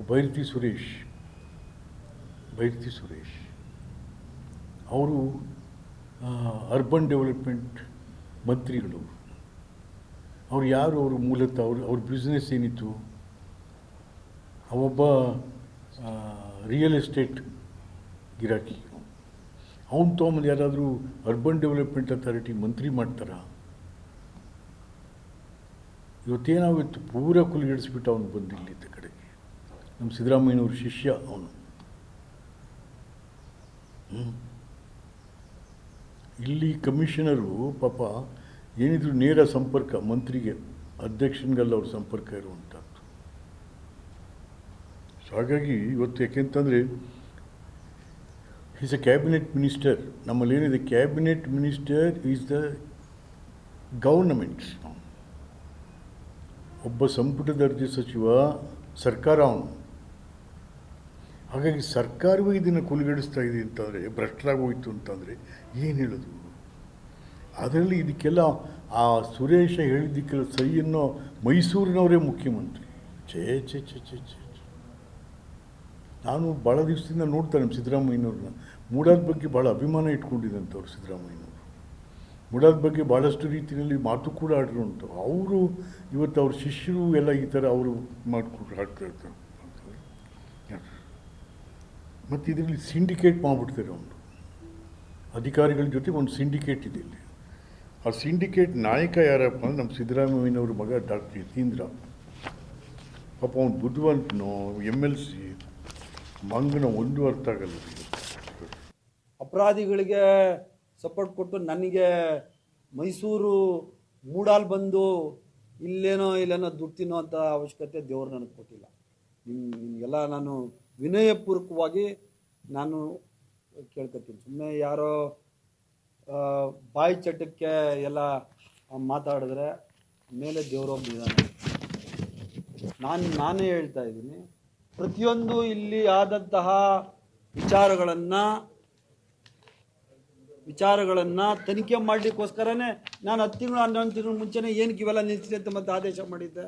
ಬೈರತಿ ಸುರೇಶ್ ಅವರು urban development ಮಂತ್ರಿಗಳು. ಅವ್ರು ಯಾರು? ಅವರು ಮೂಲತಃ ಅವ್ರ ಬಿಸ್ನೆಸ್ ಏನಿತ್ತು? ಅವೊಬ್ಬ ರಿಯಲ್ ಎಸ್ಟೇಟ್ ಗಿರಾಕಿ. ಅವನು ತೊಗೊಂಬಂದು ಯಾರಾದರೂ ಅರ್ಬನ್ ಡೆವಲಪ್ಮೆಂಟ್ ಅಥಾರಿಟಿ ಮಂತ್ರಿ ಮಾಡ್ತಾರ? ಇವತ್ತೇನಾಗಿತ್ತು, ಪೂರ ಕುಲಿಗೆಡಿಸ್ಬಿಟ್ಟು ಅವನು ಬಂದಿಲ್ಲಿದ್ದ ಕಡೆಗೆ. ನಮ್ಮ ಸಿದ್ದರಾಮಯ್ಯನವ್ರ ಶಿಷ್ಯ ಅವನು. ಇಲ್ಲಿ ಕಮಿಷನರು ಪಾಪ ಏನಿದ್ರು ನೇರ ಸಂಪರ್ಕ ಮಂತ್ರಿಗೆ, ಅಧ್ಯಕ್ಷನಿಗೆಲ್ಲ ಅವ್ರ ಸಂಪರ್ಕ ಇರುವಂಥದ್ದು. ಸೊ ಹಾಗಾಗಿ ಇವತ್ತು ಯಾಕೆಂತಂದರೆ ಈಸ್ ಎ ಕ್ಯಾಬಿನೆಟ್ ಮಿನಿಸ್ಟರ್. ನಮ್ಮಲ್ಲಿ ಏನಿದೆ, cabinet minister is the government. ಒಬ್ಬ ಸಂಪುಟ ದರ್ಜೆ ಸಚಿವ ಸರ್ಕಾರ ಅವನು. ಹಾಗಾಗಿ ಸರ್ಕಾರವೇ ಇದನ್ನು ಕುಲುಗೆಡಿಸ್ತಾ ಇದೆ ಅಂತಂದರೆ, ಭ್ರಷ್ಟರಾಗೋಯ್ತು ಅಂತಂದರೆ ಏನು ಹೇಳೋದು? ಅದರಲ್ಲಿ ಇದಕ್ಕೆಲ್ಲ ಆ ಸುರೇಶ ಹೇಳಿದ್ದಕ್ಕೆಲ್ಲ ಸರಿ ಅನ್ನೋ ಮೈಸೂರಿನವರೇ ಮುಖ್ಯಮಂತ್ರಿ. ಛೇ ಛೇ ಛೇ ಛೇ ಛೇ ನಾನು ಭಾಳ ದಿವಸದಿಂದ ನೋಡ್ತಾರೆ ನಮ್ಮ ಸಿದ್ದರಾಮಯ್ಯನವ್ರನ್ನ. ಮೂಡಾದ ಬಗ್ಗೆ ಭಾಳ ಅಭಿಮಾನ ಇಟ್ಕೊಂಡಿದ್ದಂಥವ್ರು ಸಿದ್ದರಾಮಯ್ಯನವರು. ಮೂಡಾದ ಬಗ್ಗೆ ಭಾಳಷ್ಟು ರೀತಿಯಲ್ಲಿ ಮಾತು ಕೂಡ ಆಡಿರುವಂಥ ಅವರು. ಇವತ್ತು ಅವ್ರ ಶಿಷ್ಯರು ಎಲ್ಲ ಈ ಥರ ಅವರು ಮಾಡಿಕೊಂಡು ಹಾಡ್ತಾ ಇರ್ತಾರೆ. ಮತ್ತು ಇದರಲ್ಲಿ ಸಿಂಡಿಕೇಟ್ ಮಾಡಿಬಿಡ್ತಾರೆ. ಒಂದು ಅಧಿಕಾರಿಗಳ ಜೊತೆ ಒಂದು ಸಿಂಡಿಕೇಟ್ ಇದೆ ಇಲ್ಲಿ. ಆ ಸಿಂಡಿಕೇಟ್ ನಾಯಕ ಯಾರಪ್ಪ ಅಂದರೆ ನಮ್ಮ ಸಿದ್ದರಾಮಯ್ಯನವ್ರ ಮಗ ಡಾಕ್ಟರ್ ಯತೀಂದ್ರ. ಪಾಪ ಅವನು ಬುದ್ಧಿವಂತನೋ MLC ಮಂಗನ ಒಂದು ಅರ್ಥ ಆಗಲ್ಲ. ಅಪರಾಧಿಗಳಿಗೆ ಸಪೋರ್ಟ್ ಕೊಟ್ಟು ನನಗೆ ಮೈಸೂರು ಮೂಡಾಲ್ ಬಂದು ಇಲ್ಲೇನೋ ದುಡ್ಡು ತಿನ್ನೋ ಅಂಥ ಅವಶ್ಯಕತೆ ದೇವರು ನನಗೆ ಕೊಟ್ಟಿಲ್ಲ. ನಿಮಗೆಲ್ಲ ನಾನು ವಿನಯಪೂರ್ವಕವಾಗಿ ನಾನು ಕೇಳ್ಕೊತೀನಿ. ಸುಮ್ಮನೆ ಯಾರೋ ಬಾಯಿ ಚಟಕ್ಕೆ ಎಲ್ಲ ಮಾತಾಡಿದ್ರೆ ಮೇಲೆ ದೇವರೊಬ್ಬನಿದ್ದಾನೆ. ನಾನೇ ಹೇಳ್ತಾ ಇದ್ದೀನಿ, ಪ್ರತಿಯೊಂದು ಇಲ್ಲಿ ಆದಂತಹ ವಿಚಾರಗಳನ್ನು ತನಿಖೆ ಮಾಡಲಿಕ್ಕೋಸ್ಕರನೇ ನಾನು 10 ತಿಂಗಳು 11 ತಿಂಗಳು ಮುಂಚೆನೇ ಏನಕ್ಕೆ ಇವೆಲ್ಲ ನಿಲ್ಲಿಸಿ ಅಂತ ಮತ್ತೆ ಆದೇಶ ಮಾಡಿದ್ದೆ.